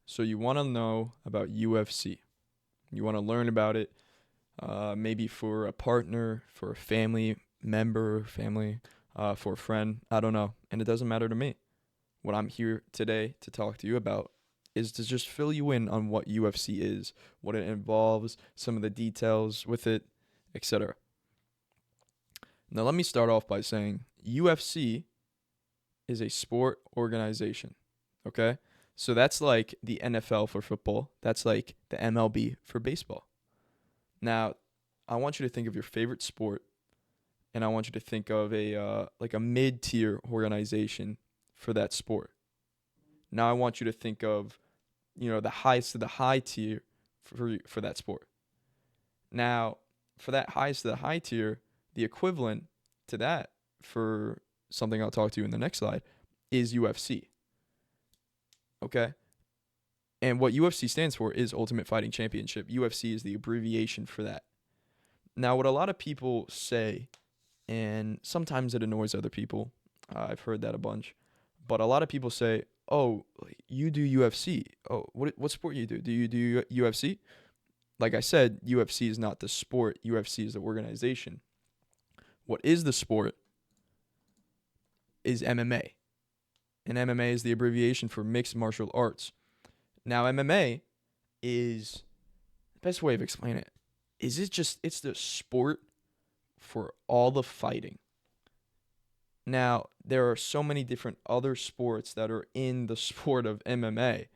So you want to know about UFC. You want to learn about it, maybe for a partner, for a family member, for a friend. I don't know. And it doesn't matter to me. What I'm here today to talk to you about is to just fill you in on what UFC is, what it involves, some of the details with it, etc. Now, let me start off by saying UFC is a sport organization. Okay? So that's like the NFL for football. That's like the MLB for baseball. Now, I want you to think of your favorite sport, and I want you to think of a mid-tier organization for that sport. Now, I want you to think of the highest of the high tier for that sport. Now, for that highest of the high tier, the equivalent to that for something I'll talk to you in the next slide is UFC. Okay? And what UFC stands for is Ultimate Fighting Championship. UFC is the abbreviation for that. Now, what a lot of people say, and sometimes it annoys other people, I've heard that a bunch, but a lot of people say, "Oh, you do UFC. Oh, what sport you do? Do you do UFC?" Like I said, UFC is not the sport. UFC is the organization. What is the sport is MMA, and MMA is the abbreviation for mixed martial arts. Now, MMA is the best way of explaining it is it's the sport for all the fighting. Now, there are so many different other sports that are in the sport of MMA,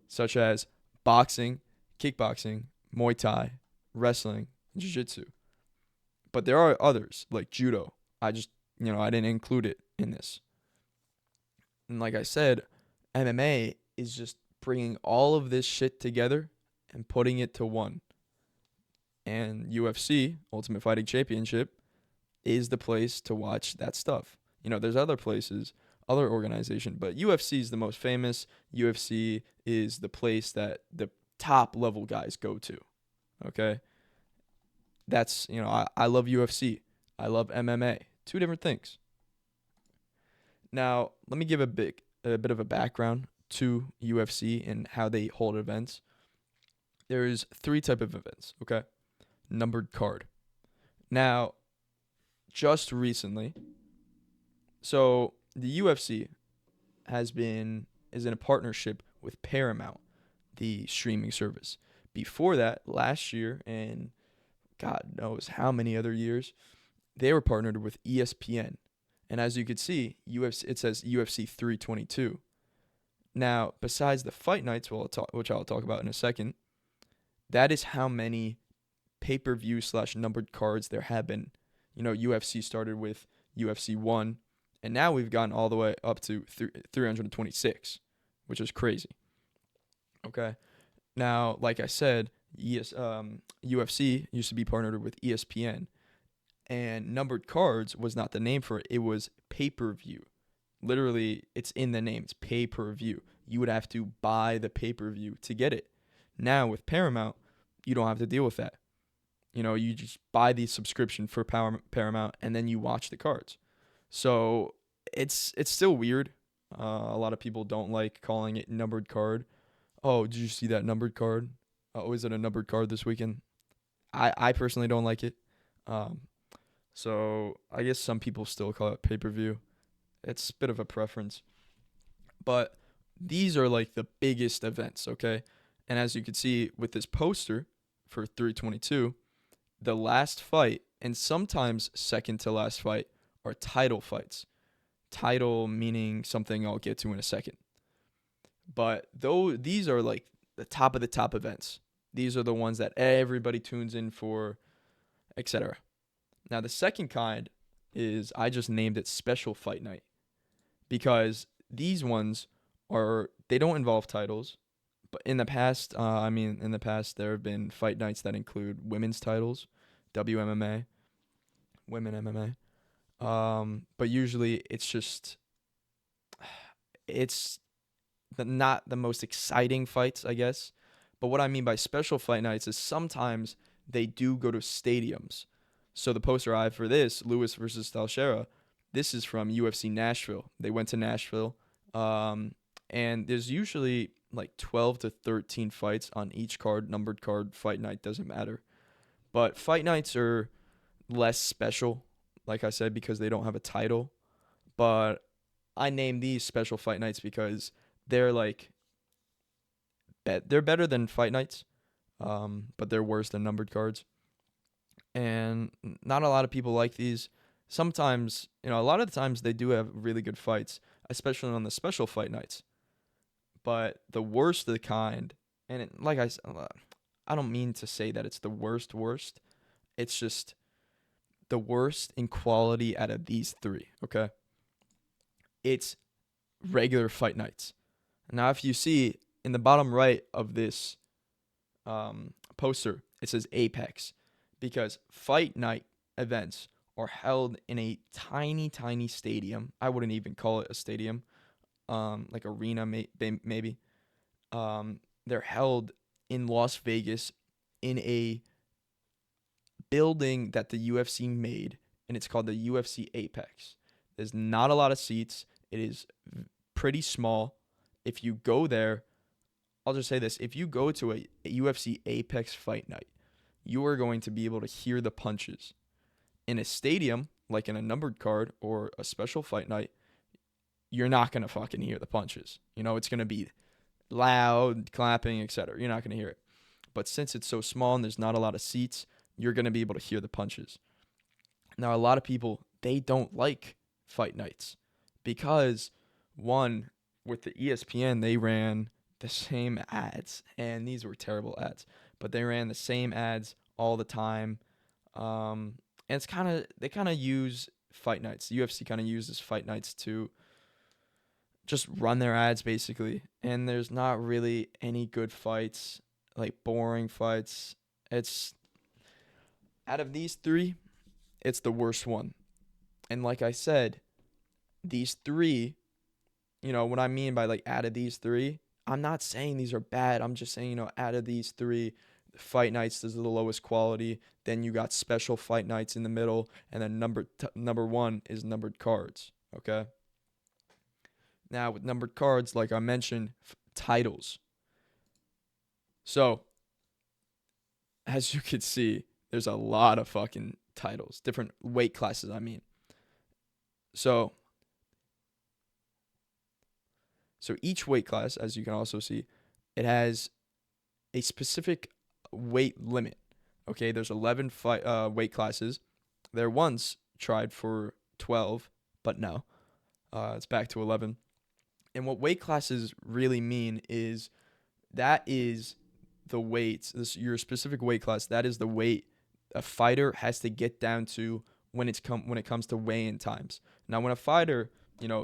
such as boxing, kickboxing, Muay Thai, wrestling, and jiu-jitsu. But there are others like judo. I didn't include it in this. And like I said, MMA is just bringing all of this shit together and putting it to one. And UFC, Ultimate Fighting Championship, is the place to watch that stuff. There's other places, other organizations, but UFC is the most famous. UFC is the place that the top level guys go to. Okay? I love UFC. I love MMA. Two different things. Now, let me give a bit of a background to UFC and how they hold events. There's three type of events, okay? Numbered card. Now, just recently, so the UFC is in a partnership with Paramount, the streaming service. Before that, last year and God knows how many other years, they were partnered with ESPN. And as you can see, UFC it says UFC 322. Now, besides the fight nights, which I'll talk about in a second, that is how many pay-per-view / numbered cards there have been. UFC started with UFC 1, and now we've gotten all the way up to 326, which is crazy. Okay. Now, like I said, UFC used to be partnered with ESPN, and numbered cards was not the name for it. It was pay-per-view. Literally, it's in the name. It's pay-per-view. You would have to buy the pay-per-view to get it. Now, with Paramount, you don't have to deal with that. You just buy the subscription for Paramount, and then you watch the cards. So it's still weird. A lot of people don't like calling it numbered card. Oh, did you see that numbered card? Oh, is it a numbered card this weekend? I personally don't like it. Um, so I guess some people still call it pay-per-view. It's a bit of a preference. But these are like the biggest events, okay? And as you can see with this poster for 322, the last fight and sometimes second to last fight are title fights. Title meaning something I'll get to in a second. But though these are like the top of the top events. These are the ones that everybody tunes in for, etc. Now the second kind is I just named it special fight night because these ones they don't involve titles. But in the past there have been fight nights that include women's titles, WMMA, women MMA. But usually it's not the most exciting fights, I guess. But what I mean by special fight nights is sometimes they do go to stadiums. So the poster I have for this, Lewis versus Teixeira, this is from UFC Nashville. They went to Nashville, and there's usually like 12 to 13 fights on each card. Numbered card, fight night, doesn't matter. But fight nights are less special, like I said, because they don't have a title. But I name these special fight nights because they're like they're better than fight nights, but they're worse than numbered cards. And not a lot of people like these. Sometimes, a lot of the times they do have really good fights, especially on the special fight nights. But the worst of the kind, and like I said, I don't mean to say that it's the worst. It's just the worst in quality out of these three, okay? It's regular fight nights. Now, if you see in the bottom right of this poster, it says Apex, because fight night events are held in a tiny, tiny stadium. I wouldn't even call it a stadium, like arena maybe. They're held in Las Vegas in a building that the UFC made, and it's called the UFC Apex. There's not a lot of seats. It is pretty small. If you go there, I'll just say this. If you go to a UFC Apex fight night, you are going to be able to hear the punches. In a stadium, like in a numbered card or a special fight night, you're not going to fucking hear the punches. It's going to be loud, clapping, etc. You're not going to hear it. But since it's so small and there's not a lot of seats, you're going to be able to hear the punches. Now, a lot of people, they don't like fight nights because, one, with the ESPN, they ran the same ads, and these were terrible ads, but they ran the same ads all the time. And they kind of use fight nights. The UFC kind of uses fight nights to just run their ads basically. And there's not really any good fights, like boring fights. It's out of these three, it's the worst one. And like I said, these three, what I mean by like out of these three, I'm not saying these are bad. I'm just saying, out of these three, fight nights is the lowest quality. Then you got special fight nights in the middle, and then number one is numbered cards. Okay. Now with numbered cards, like I mentioned, titles. So as you can see, there's a lot of fucking titles, different weight classes. I mean, so each weight class, as you can also see, it has a specific weight limit. Okay, there's 11 weight classes. There once tried for 12, but no, it's back to 11. And what weight classes really mean is that is the weights. Your specific weight class. That is the weight a fighter has to get down to when it comes to weigh-in times. Now, when a fighter,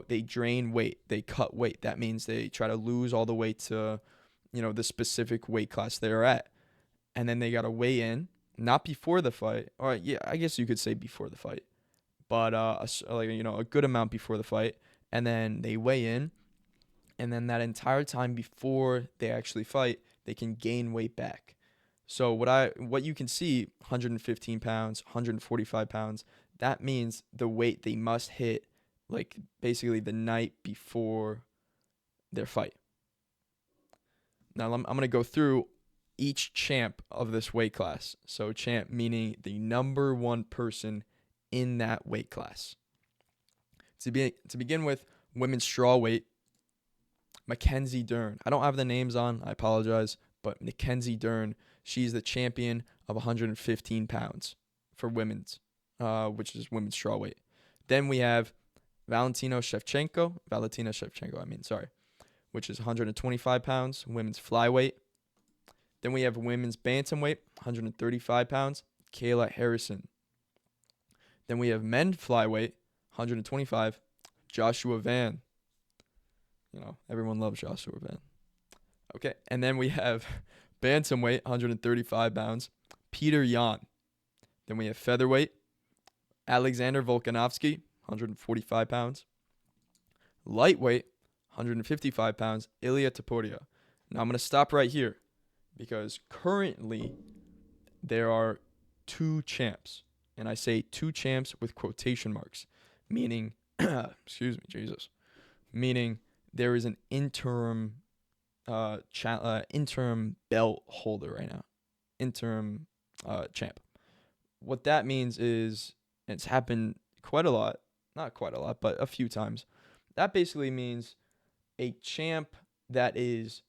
they drain weight, they cut weight. That means they try to lose all the weight to, the specific weight class they're at. And then they got to weigh in, not before the fight. Or, yeah, I guess you could say before the fight. But, a good amount before the fight. And then they weigh in. And then that entire time before they actually fight, they can gain weight back. So what you can see, 115 pounds, 145 pounds, that means the weight they must hit, like basically the night before their fight. Now I'm going to go through each champ of this weight class. So champ meaning the number one person in that weight class. To begin with, women's strawweight, Mackenzie Dern. I don't have the names on, I apologize, but Mackenzie Dern, she's the champion of 115 pounds for women's, which is women's strawweight. Then we have Valentina Shevchenko, which is 125 pounds, women's flyweight. Then we have women's bantamweight, 135 pounds, Kayla Harrison. Then we have men flyweight, 125, Joshua Van. Everyone loves Joshua Van. Okay, and then we have bantamweight, 135 pounds, Peter Yan. Then we have featherweight, Alexander Volkanovski, 145 pounds. Lightweight, 155 pounds, Ilya Topuria. Now I'm going to stop right here because currently there are two champs. And I say two champs with quotation marks, meaning, meaning there is an interim interim belt holder right now, interim champ. What that means is, and it's happened quite a lot, not quite a lot, but a few times. That basically means a champ that is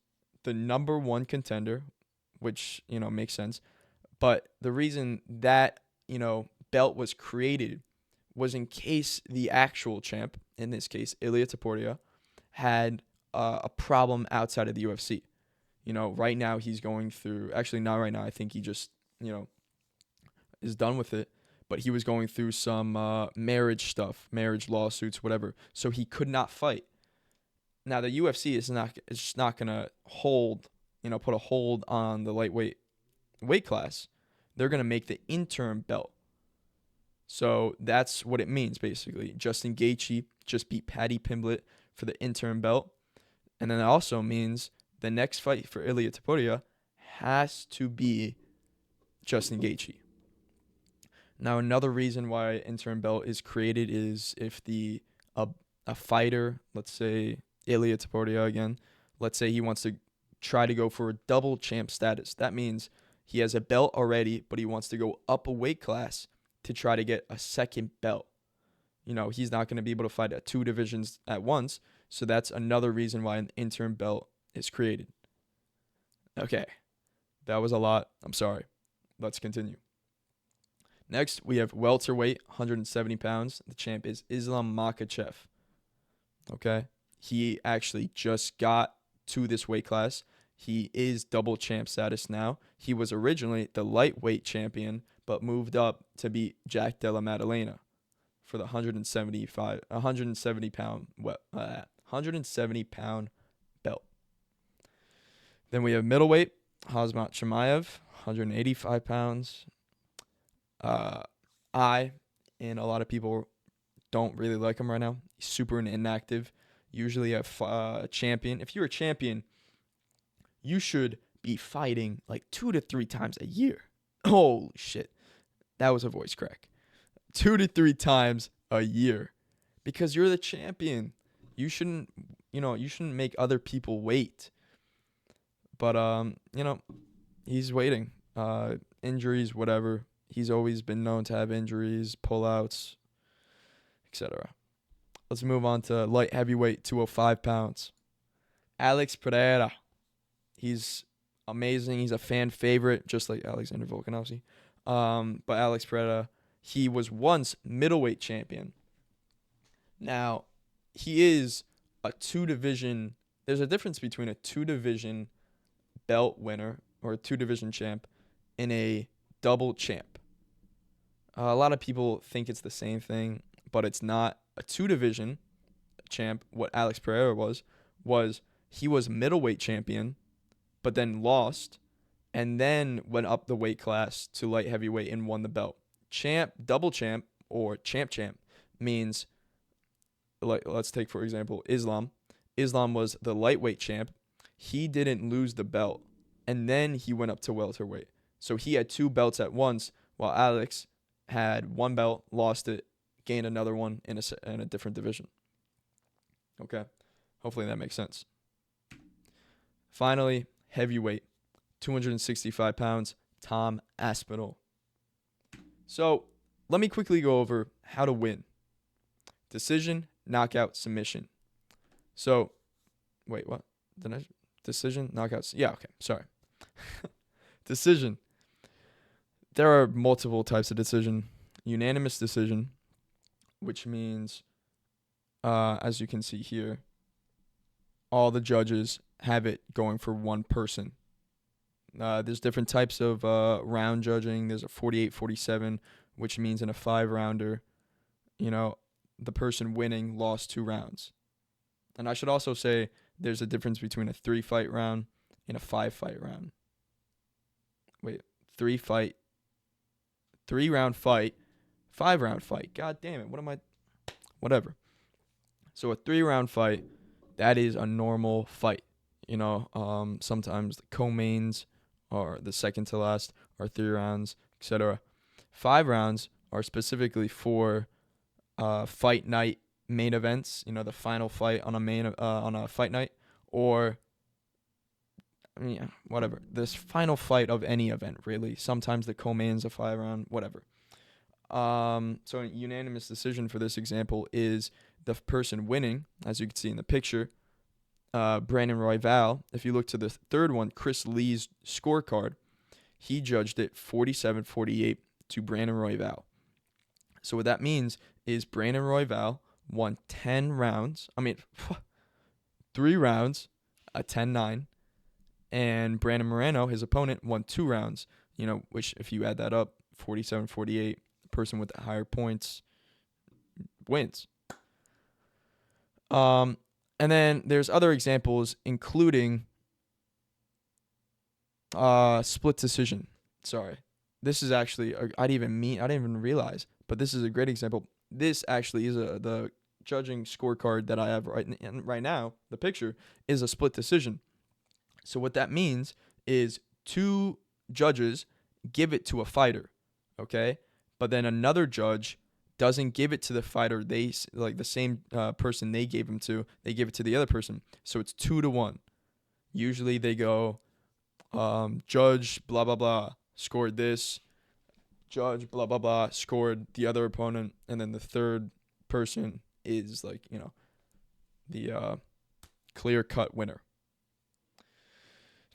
the number one contender, which, makes sense. But the reason that, belt was created was in case the actual champ, in this case, Ilia Topuria, had a problem outside of the UFC. Right now he's going through, actually not right now, I think he just, is done with it. But he was going through some marriage stuff, marriage lawsuits, whatever. So he could not fight. Now the UFC is just not gonna put a hold on the lightweight weight class. They're gonna make the interim belt. So that's what it means basically. Justin Gaethje just beat Paddy Pimblett for the interim belt, and then it also means the next fight for Ilia Topuria has to be Justin Gaethje. Now, another reason why interim belt is created is if a fighter, let's say Ilia Topuria again, let's say he wants to try to go for a double champ status. That means he has a belt already, but he wants to go up a weight class to try to get a second belt. He's not going to be able to fight at two divisions at once, so that's another reason why an interim belt is created. Okay, that was a lot. I'm sorry. Let's continue. Next, we have welterweight, 170 pounds. The champ is Islam Makhachev. Okay? He actually just got to this weight class. He is double champ status now. He was originally the lightweight champion, but moved up to beat Jack Della Maddalena for the 170 pound belt. Then we have middleweight, Khamzat Chimaev, 185 pounds. And a lot of people don't really like him right now. He's super inactive. Usually a champion. If you're a champion, you should be fighting like 2 to 3 times a year. Holy shit. That was a voice crack. 2 to 3 times a year. Because you're the champion. You shouldn't make other people wait. But he's waiting. Injuries, whatever. He's always been known to have injuries, pullouts, etc. Let's move on to light heavyweight, 205 pounds. Alex Pereira. He's amazing. He's a fan favorite, just like Alexander Volkanovski. But Alex Pereira, he was once middleweight champion. Now, he is a 2-division. There's a difference between a 2-division belt winner or a 2-division champ and a double champ. A lot of people think it's the same thing, but it's not. A 2-division champ, what Alex Pereira was he was middleweight champion, but then lost, and then went up the weight class to light heavyweight and won the belt. Champ, double champ, or champ means, like, let's take, for example, Islam. Islam was the lightweight champ. He didn't lose the belt, and then he went up to welterweight. So he had 2 belts at once, while Alex had 1 belt, lost it, gained another one in a different division. Okay, hopefully that makes sense. Finally, heavyweight, 265 pounds, Tom Aspinall. So let me quickly go over how to win. Decision, knockout, submission. So, wait, what? Decision, knockouts. Yeah, okay, sorry. Decision. There are multiple types of decision. Unanimous decision, which means, as you can see here, all the judges have it going for one person. There's different types of round judging. There's a 48-47, which means in a 5-rounder, the person winning lost 2 rounds. And I should also say there's a difference between a 3-fight round and a 5-fight round. Wait, 3-round fight, 5-round fight. God damn it. Whatever. So a 3-round fight, that is a normal fight. Sometimes the co-mains or the second to last are 3 rounds, etc. 5 rounds are specifically for fight night main events, the final fight on a fight night, or yeah, whatever. This final fight of any event, really. Sometimes the co-main's a 5 round, whatever. So a unanimous decision for this example is the person winning, as you can see in the picture, Brandon Royval. If you look to the third one, Chris Lee's scorecard, he judged it 47-48 to Brandon Royval. So what that means is Brandon Royval won 10 rounds. 3 rounds, a 10-9. And Brandon Moreno, his opponent, won 2 rounds, which if you add that up, 47-48, the person with the higher points wins. And then there's other examples, including split decision. Sorry. This is actually, I didn't even realize, but this is a great example. This actually is the judging scorecard that I have right now. The picture is a split decision. So what that means is 2 judges give it to a fighter, okay? But then another judge doesn't give it to the fighter. They like the same person they gave him to. They give it to the other person. So it's 2-1. Usually they go, judge blah blah blah scored this, judge blah blah blah scored the other opponent, and then the third person is like the clear-cut winner.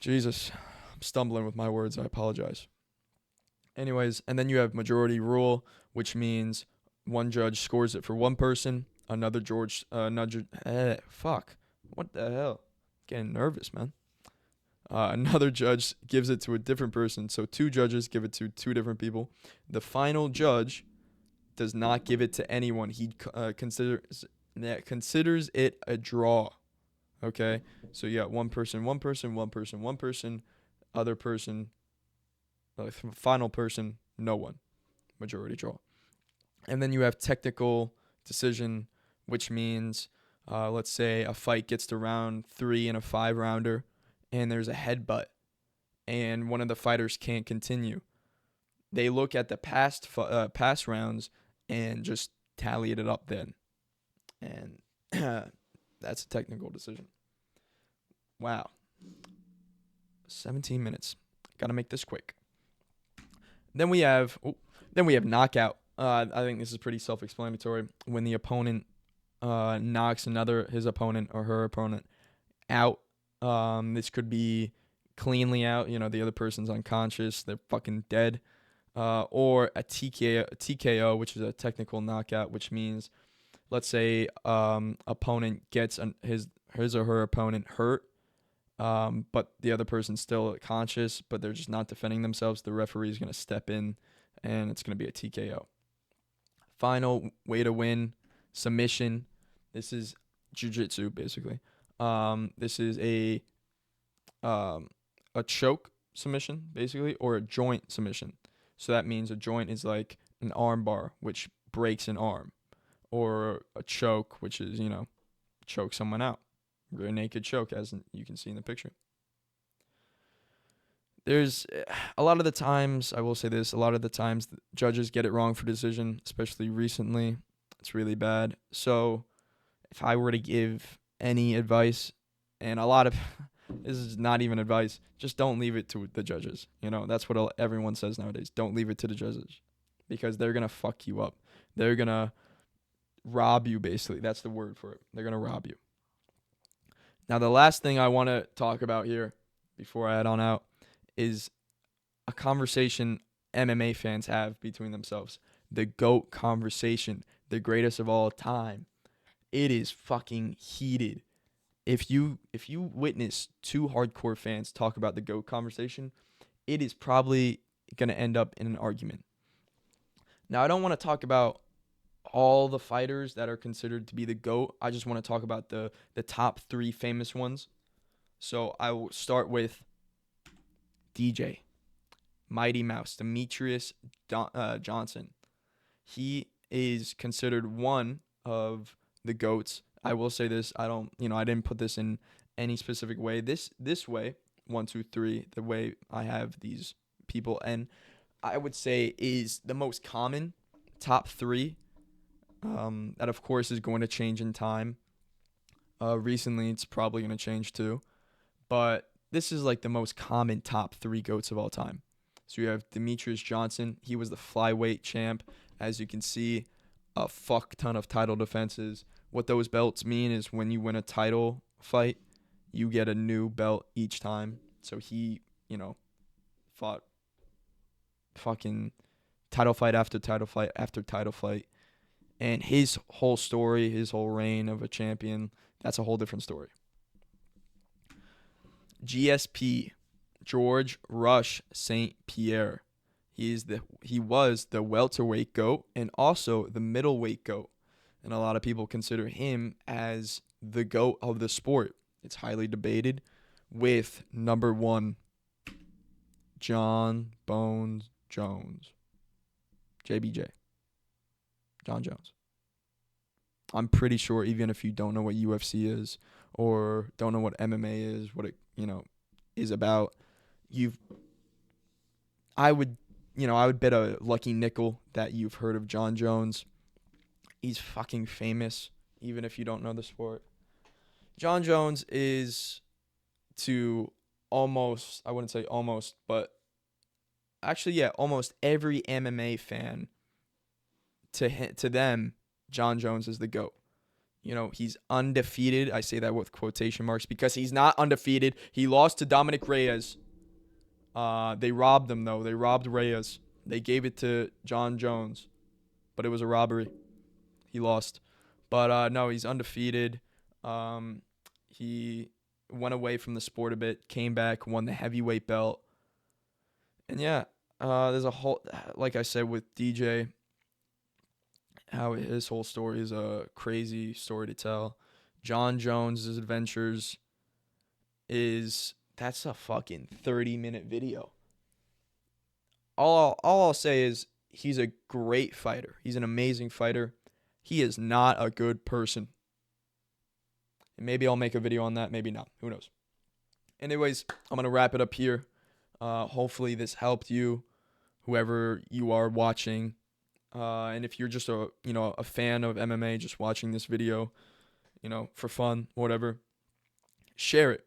Jesus, I'm stumbling with my words. I apologize. Anyways, and then you have majority rule, which means one judge scores it for one person, another what the hell? Getting nervous, man. Another judge gives it to a different person, so 2 judges give it to 2 different people. The final judge does not give it to anyone. He considers it a draw. Okay, so you got one person, other person, final person, no one. Majority draw. And then you have technical decision, which means, let's say a fight gets to round 3 in a 5-rounder, and there's a headbutt, and one of the fighters can't continue. They look at the past rounds and just tally it up then. And that's a technical decision. Wow. 17 minutes. Got to make this quick. Then we have knockout. I think this is pretty self-explanatory. When the opponent knocks his opponent or her opponent out. This could be cleanly out. The other person's unconscious. They're fucking dead. Or a TKO, which is a technical knockout, which means, let's say opponent gets his or her opponent hurt, but the other person's still conscious, but they're just not defending themselves. The referee is going to step in, and it's going to be a TKO. Final way to win, submission. This is jiu-jitsu, basically. This is a choke submission, basically, or a joint submission. So that means a joint is like an arm bar, which breaks an arm, or a choke, which is, choke someone out. Rear naked choke, as you can see in the picture. There's a lot of the times, I will say this, the judges get it wrong for decision, especially recently. It's really bad. So if I were to give any advice, and this is not even advice, just don't leave it to the judges. That's what everyone says nowadays. Don't leave it to the judges, because they're going to fuck you up. They're going to rob you, basically. That's the word for it. They're going to rob you. Now, the last thing I want to talk about here before I head on out is a conversation MMA fans have between themselves. The GOAT conversation, the greatest of all time. It is fucking heated. If you witness 2 hardcore fans talk about the GOAT conversation, it is probably going to end up in an argument. Now, I don't want to talk about all the fighters that are considered to be the GOAT. I just want to talk about the top 3 famous ones. So I will start with DJ, Mighty Mouse, Demetrius Johnson. He is considered one of the GOATs. I will say this, I didn't put this in any specific way. This way, 1, 2, 3, the way I have these people, and I would say is the most common top 3. That of course is going to change in time. Recently, it's probably going to change too, but this is like the most common top 3 GOATs of all time. So you have Demetrius Johnson. He was the flyweight champ. As you can see, a fuck ton of title defenses. What those belts mean is when you win a title fight, you get a new belt each time. So he, fought fucking title fight after title fight after title fight. And his whole story, his whole reign of a champion, that's a whole different story. GSP, George Rush St. Pierre. He was the welterweight GOAT and also the middleweight GOAT. And a lot of people consider him as the GOAT of the sport. It's highly debated with number 1, John Bones Jones. JBJ. John Jones. I'm pretty sure even if you don't know what UFC is or don't know what MMA is, what it, is about, I would bet a lucky nickel that you've heard of John Jones. He's fucking famous, even if you don't know the sport. John Jones is to almost, I wouldn't say almost, but actually, yeah, almost every MMA fan, to them, John Jones is the GOAT. He's undefeated. I say that with quotation marks because he's not undefeated. He lost to Dominic Reyes. They robbed him, though. They robbed Reyes. They gave it to John Jones, but it was a robbery. He lost. But no, he's undefeated. He went away from the sport a bit, came back, won the heavyweight belt. And yeah, there's a whole, like I said with DJ, how his whole story is a crazy story to tell. John Jones' adventures that's a fucking 30-minute video. All I'll say is he's a great fighter. He's an amazing fighter. He is not a good person. And maybe I'll make a video on that, maybe not. Who knows? Anyways, I'm going to wrap it up here. Hopefully this helped you, whoever you are watching. And if you're just a fan of MMA, just watching this video, for fun, whatever, share it.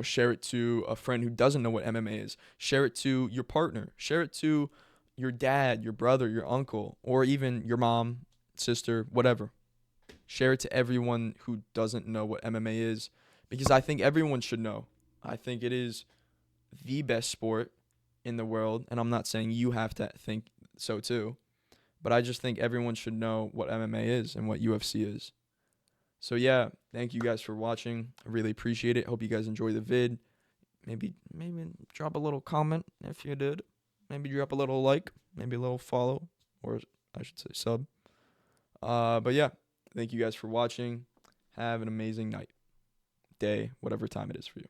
Share it to a friend who doesn't know what MMA is. Share it to your partner. Share it to your dad, your brother, your uncle, or even your mom, sister, whatever. Share it to everyone who doesn't know what MMA is, because I think everyone should know. I think it is the best sport in the world, and I'm not saying you have to think so too, but I just think everyone should know what MMA is and what UFC is. So yeah, thank you guys for watching. I really appreciate it. Hope you guys enjoy the vid. Maybe drop a little comment if you did. Maybe drop a little like, maybe a little follow, or I should say sub. But yeah, thank you guys for watching. Have an amazing night, day, whatever time it is for you.